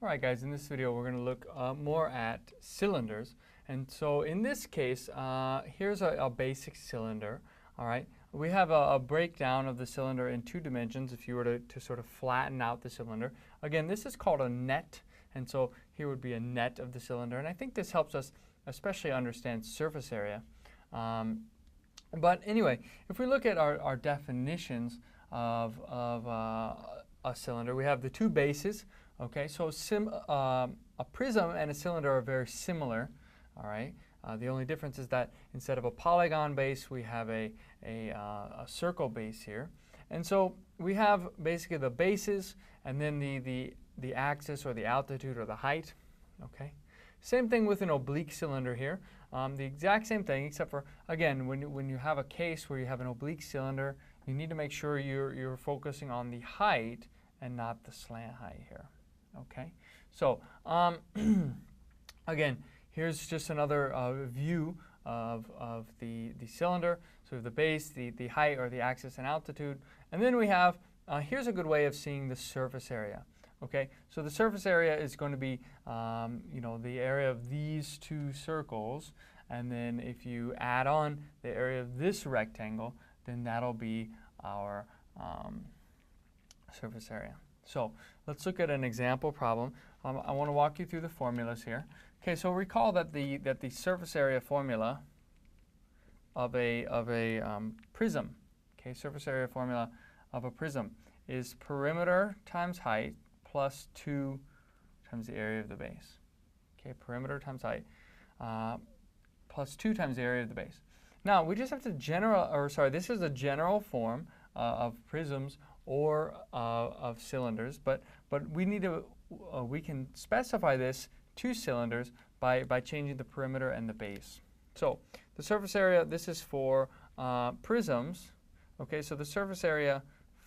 Alright guys, in this video we're going to look more at cylinders. And so in this case, here's a basic cylinder. Alright, we have a breakdown of the cylinder in two dimensions if you were to sort of flatten out the cylinder. Again, this is called a net, and so here would be a net of the cylinder. And I think this helps us especially understand surface area. But anyway, if we look at our definitions of a cylinder, we have the two bases. Okay, so a prism and a cylinder are very similar. All right, the only difference is that instead of a polygon base, we have a circle base here. And so we have basically the bases and then the axis or the altitude or the height. Okay, same thing with an oblique cylinder here. The exact same thing, except for, again, when you have a case where you have an oblique cylinder, you need to make sure you're focusing on the height and not the slant height here. Okay, so again, here's just another view of the cylinder. So we have the base, the height or the axis and altitude, and then we have, here's a good way of seeing the surface area. Okay, so the surface area is going to be, the area of these two circles, and then if you add on the area of this rectangle, then that'll be our surface area. So let's look at an example problem. I want to walk you through the formulas here. Okay, so recall that the surface area formula of a prism, okay, surface area formula of a prism is perimeter times height plus 2 times the area of the base. Okay, perimeter times height plus 2 times the area of the base. Now we just have to this is a general form of prisms or of cylinders, but we need to we can specify this to cylinders by changing the perimeter and the base. So the surface area, this is for prisms. Okay, so the surface area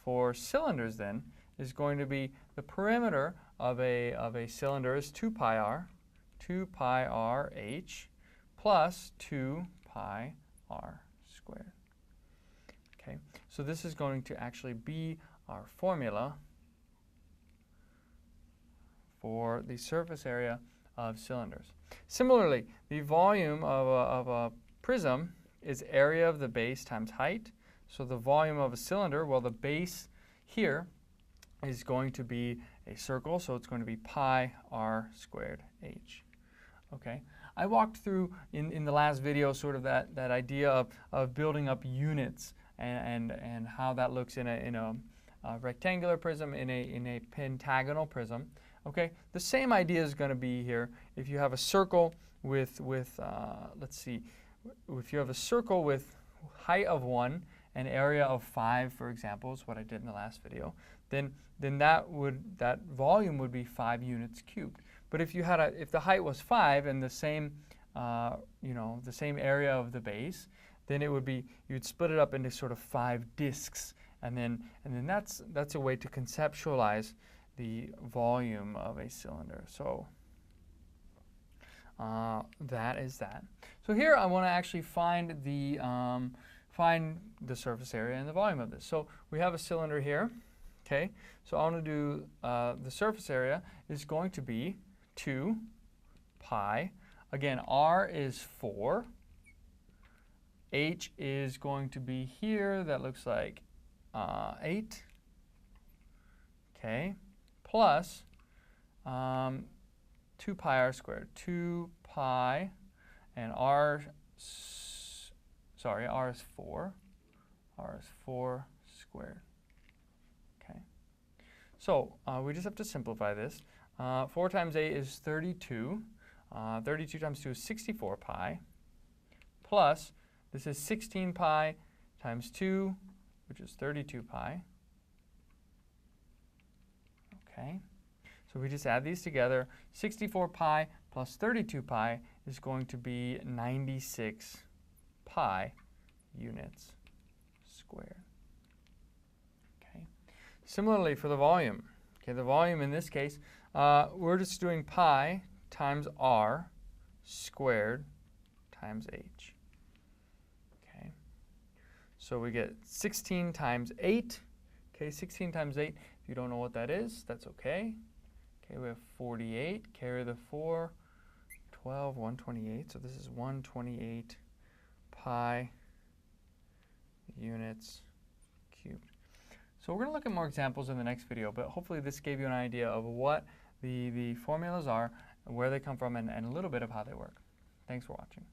for cylinders then is going to be the perimeter of a cylinder is 2 pi r h plus 2 pi r squared. Okay, so this is going to actually be our formula for the surface area of cylinders. Similarly, the volume of a prism is area of the base times height. So the volume of a cylinder, well, the base here is going to be a circle, so it's going to be pi r squared h. Okay, I walked through in the last video sort of that idea of building up units and how that looks in a rectangular prism, in a pentagonal prism. Okay, the same idea is going to be here. If you have a circle with let's see, if you have a circle with height of 1 and area of 5, for example, is what I did in the last video, then that volume would be 5 units cubed. But if you had if the height was 5 and the same the same area of the base, then it would be, you'd split it up into sort of 5 disks, and then that's a way to conceptualize the volume of a cylinder. So that is that. So here I want to actually find the surface area and the volume of this. So we have a cylinder here. Okay, so I want to do the surface area is going to be 2 pi. Again, r is 4. H is going to be here. That looks like 8. Okay, plus 2 pi r squared. 2 pi and r is 4. R is 4 squared. Okay, so we just have to simplify this. 4 times 8 is 32. 32 times 2 is 64 pi. Plus, this is 16 pi times 2, which is 32 pi. Okay, so we just add these together. 64 pi plus 32 pi is going to be 96 pi units squared. Okay. Similarly for the volume. Okay, the volume in this case, we're just doing pi times r squared times h. Okay, so we get 16 times 8. Okay, 16 times 8. If you don't know what that is, that's okay. Okay, we have 48, carry the 4, 12, 128. So this is 128 pi units cubed. So we're going to look at more examples in the next video, but hopefully this gave you an idea of what the formulas are, where they come from, and a little bit of how they work. Thanks for watching.